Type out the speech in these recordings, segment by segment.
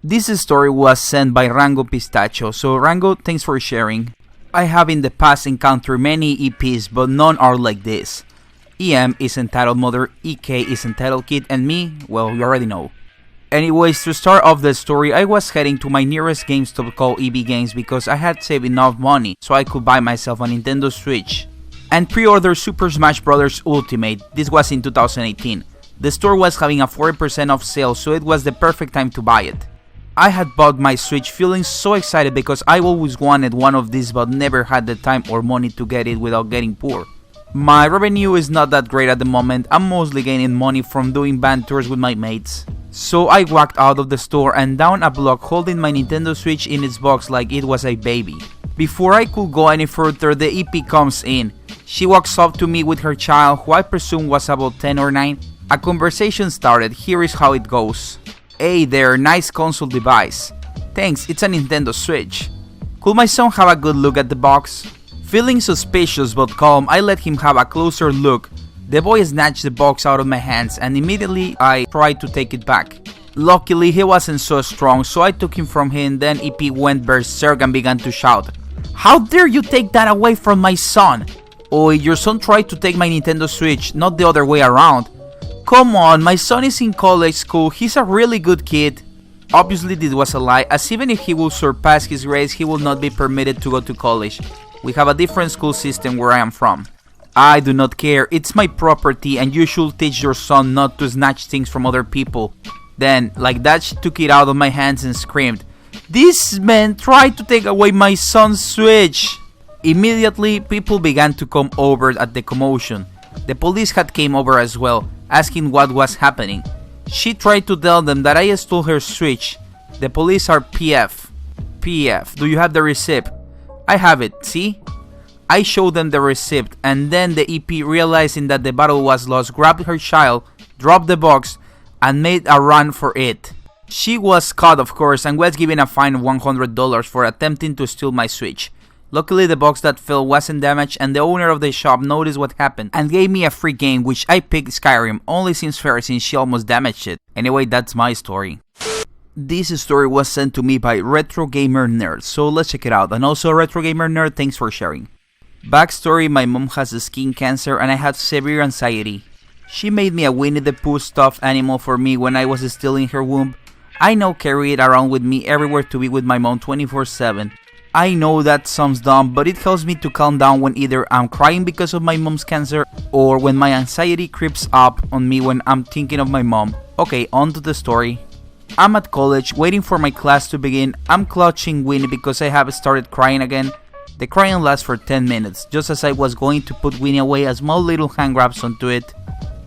This story was sent by Rango Pistachio, so Rango, thanks for sharing. I have in the past encountered many EPs, but none are like this. EM is entitled Mother, EK is entitled Kid, and me, well, you already know. Anyways, to start off the story, I was heading to my nearest GameStop called EB Games because I had saved enough money so I could buy myself a Nintendo Switch and pre-order Super Smash Bros. Ultimate. This was in 2018. The store was having a 40% off sale, so it was the perfect time to buy it. I had bought my Switch feeling so excited because I always wanted one of these but never had the time or money to get it without getting poor. My revenue is not that great at the moment. I'm mostly gaining money from doing band tours with my mates. So I walked out of the store and down a block holding my Nintendo Switch in its box like it was a baby. Before I could go any further, the EP comes in. She walks up to me with her child, who I presume was about 10 or 9. A conversation started. Here is how it goes. Hey there, nice console device. Thanks, it's a Nintendo Switch. Could my son have a good look at the box? Feeling suspicious but calm, I let him have a closer look. The boy snatched the box out of my hands and immediately I tried to take it back. Luckily he wasn't so strong, so I took him from him. Then EP went berserk and began to shout, "How dare you take that away from my son? Oh, your son tried to take my Nintendo Switch, not the other way around. Come on, my son is in college school, he's a really good kid." Obviously this was a lie, as even if he will surpass his grades, he will not be permitted to go to college. We have a different school system where I am from. I do not care, it's my property and you should teach your son not to snatch things from other people. Then, like that, she took it out of my hands and screamed, "This man tried to take away my son's Switch!" Immediately, people began to come over at the commotion. The police had came over as well, asking what was happening. She tried to tell them that I stole her Switch. The police are PF. PF, do you have the receipt? I have it, see? I showed them the receipt, and then the EP, realizing that the battle was lost, grabbed her child, dropped the box, and made a run for it. She was caught, of course, and was given a fine of $100 for attempting to steal my Switch. Luckily, the box that fell wasn't damaged, and the owner of the shop noticed what happened and gave me a free game, which I picked Skyrim. Only seems fair since she almost damaged it. Anyway, that's my story. This story was sent to me by Retro Gamer Nerd, so let's check it out. And also, Retro Gamer Nerd, thanks for sharing. Backstory: my mom has skin cancer and I had severe anxiety. She made me a Winnie the Pooh stuffed animal for me when I was still in her womb. I now carry it around with me everywhere to be with my mom 24/7. I know that sounds dumb, but it helps me to calm down when either I'm crying because of my mom's cancer or when my anxiety creeps up on me when I'm thinking of my mom. Okay, on to the story. I'm at college, waiting for my class to begin. I'm clutching Winnie because I have started crying again. The crying lasts for 10 minutes. Just as I was going to put Winnie away, a small little hand grabs onto it.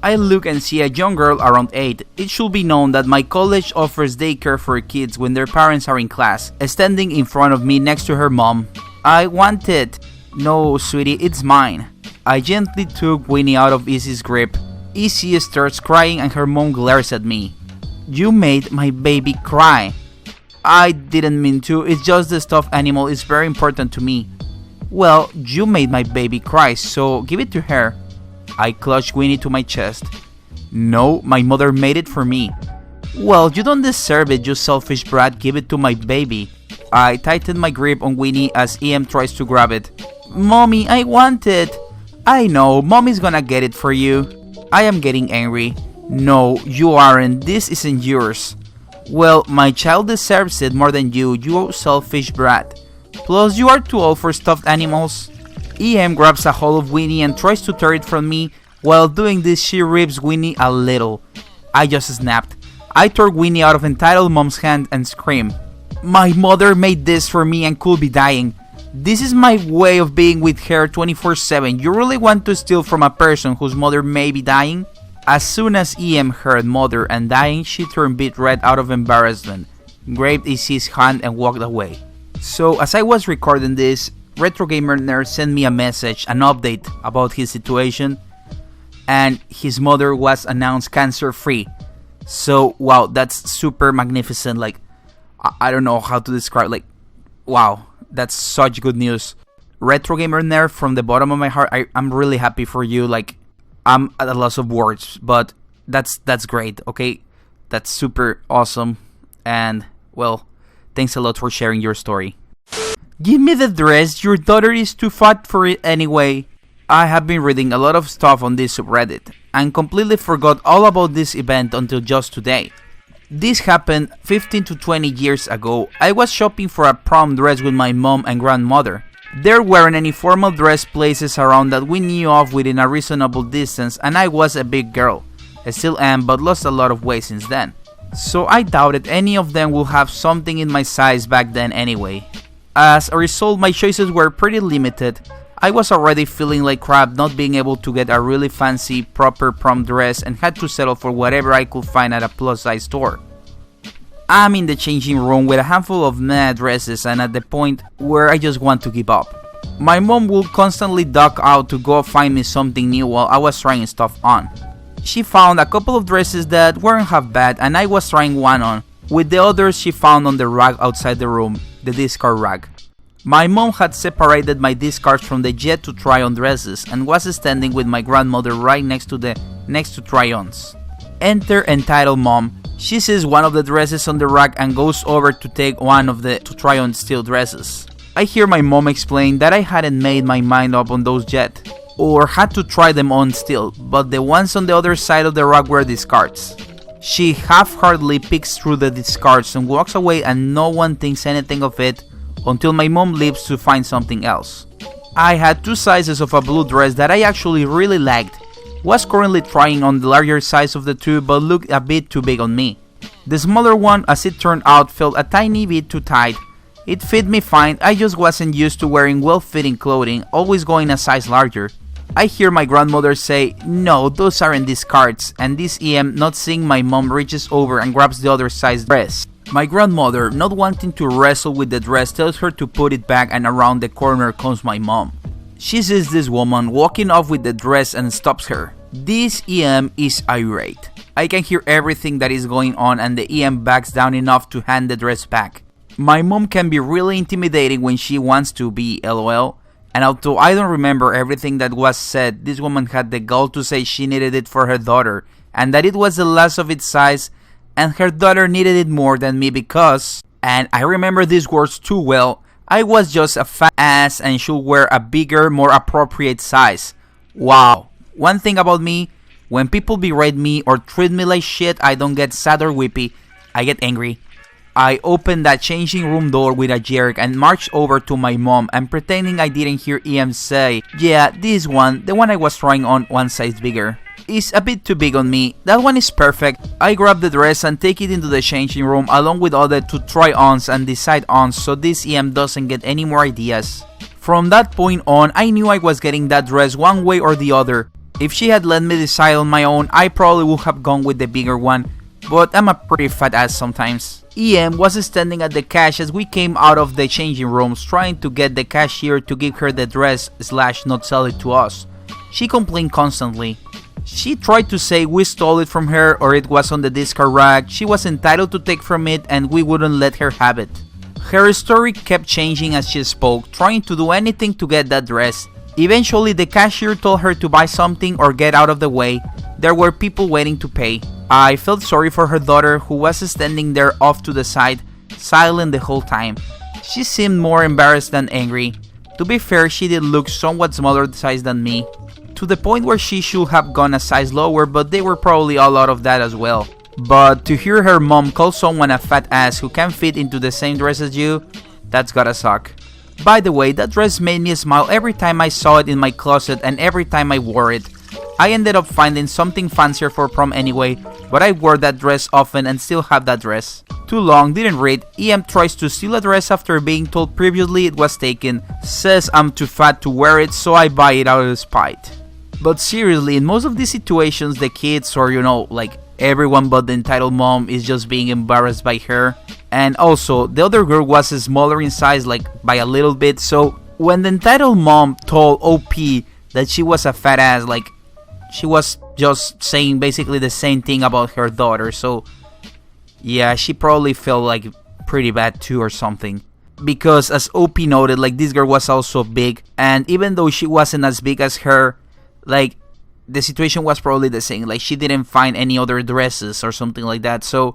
I look and see a young girl around 8. It should be known that my college offers daycare for kids when their parents are in class, standing in front of me next to her mom. I want it. No, sweetie, it's mine. I gently took Winnie out of Izzy's grip. Izzy starts crying and her mom glares at me. You made my baby cry. I didn't mean to, it's just the stuffed animal is very important to me. Well, you made my baby cry, so give it to her. I clutched Winnie to my chest. No, my mother made it for me. Well, you don't deserve it, you selfish brat, give it to my baby. I tightened my grip on Winnie as EM tries to grab it. Mommy, I want it. I know, mommy's gonna get it for you. I am getting angry. No, you aren't, this isn't yours. Well, my child deserves it more than you selfish brat. Plus, you are too old for stuffed animals. EM grabs a hold of Winnie and tries to tear it from me. While doing this, she rips Winnie a little. I just snapped. I tore Winnie out of entitled mom's hand and screamed. My mother made this for me and could be dying. This is my way of being with her 24/7. You really want to steal from a person whose mother may be dying? As soon as EM heard mother and dying, she turned beet red out of embarrassment, grabbed Izzy's hand and walked away. So as I was recording this, Retro Gamer Nerd sent me a message, an update about his situation, and his mother was announced cancer-free. So wow, that's super magnificent. Like, I don't know how to describe, like, wow, that's such good news. Retro Gamer Nerd, from the bottom of my heart, I'm really happy for you. Like, I'm at a loss of words, but that's great, okay? That's super awesome. And Well, thanks a lot for sharing your story. Give me the dress, your daughter is too fat for it anyway. I have been reading a lot of stuff on this subreddit and completely forgot all about this event until just today. This happened 15 to 20 years ago. I was shopping for a prom dress with my mom and grandmother. There weren't any formal dress places around that we knew of within a reasonable distance, and I was a big girl. I still am, but lost a lot of weight since then. So I doubted any of them would have something in my size back then anyway. As a result, my choices were pretty limited. I was already feeling like crap not being able to get a really fancy, proper prom dress and had to settle for whatever I could find at a plus-size store. I'm in the changing room with a handful of meh dresses and at the point where I just want to give up. My mom would constantly duck out to go find me something new while I was trying stuff on. She found a couple of dresses that weren't half bad and I was trying one on, with the others she found on the rack outside the room, the discard rack. My mom had separated my discards from the yet to try on dresses and was standing with my grandmother right next to try-ons. Enter entitled mom. She sees one of the dresses on the rack and goes over to take one of the to try on still dresses. I hear my mom explain that I hadn't made my mind up on those yet, or had to try them on still, but the ones on the other side of the rack were discards. She half-heartedly picks through the discards and walks away and no one thinks anything of it until my mom leaves to find something else. I had two sizes of a blue dress that I actually really liked. Was currently trying on the larger size of the two but looked a bit too big on me. The smaller one, as it turned out, felt a tiny bit too tight. It fit me fine, I just wasn't used to wearing well-fitting clothing, always going a size larger. I hear my grandmother say, "No, those aren't discards," and this EM, not seeing my mom, reaches over and grabs the other size dress. My grandmother, not wanting to wrestle with the dress, tells her to put it back, and around the corner comes my mom. She sees this woman walking off with the dress and stops her. This EM is irate. I can hear everything that is going on and the EM backs down enough to hand the dress back. My mom can be really intimidating when she wants to be, lol. And although I don't remember everything that was said, this woman had the gall to say she needed it for her daughter and that it was the last of its size and her daughter needed it more than me because, and I remember these words too well, I was just a fat ass and should wear a bigger, more appropriate size. Wow. One thing about me, when people berate me or treat me like shit, I don't get sad or weepy, I get angry. I opened that changing room door with a jerk and marched over to my mom and pretending I didn't hear EM say, "Yeah, this one, the one I was trying on one size bigger, is a bit too big on me. That one is perfect." I grab the dress and take it into the changing room along with all the to try ons and decide ons so this EM doesn't get any more ideas. From that point on, I knew I was getting that dress one way or the other. If she had let me decide on my own, I probably would have gone with the bigger one, but I'm a pretty fat ass sometimes. EM was standing at the cash as we came out of the changing rooms trying to get the cashier to give her the dress / not sell it to us. She complained constantly. She tried to say we stole it from her or it was on the discard rack, she was entitled to take from it and we wouldn't let her have it. Her story kept changing as she spoke, trying to do anything to get that dress. Eventually the cashier told her to buy something or get out of the way. There were people waiting to pay. I felt sorry for her daughter who was standing there off to the side, silent the whole time. She seemed more embarrassed than angry. To be fair, she did look somewhat smaller size than me, to the point where she should have gone a size lower, but they were probably all out of that as well. But to hear her mom call someone a fat ass who can fit into the same dress as you, that's gotta suck. By the way, that dress made me smile every time I saw it in my closet and every time I wore it. I ended up finding something fancier for prom anyway, but I wore that dress often and still have that dress. Too long, didn't read. EM tries to steal a dress after being told previously it was taken. Says I'm too fat to wear it, so I buy it out of spite. But seriously, in most of these situations, the kids or like everyone but the entitled mom is just being embarrassed by her. And also, the other girl was smaller in size, like by a little bit, so when the entitled mom told OP that she was a fat ass, like she was just saying basically the same thing about her daughter, so yeah, she probably felt like pretty bad too or something. Because as OP noted, like this girl was also big, and even though she wasn't as big as her, like the situation was probably the same, like she didn't find any other dresses or something like that, so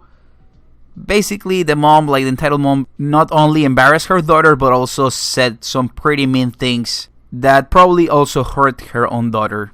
Basically, the mom, like the entitled mom, not only embarrassed her daughter, but also said some pretty mean things that probably also hurt her own daughter.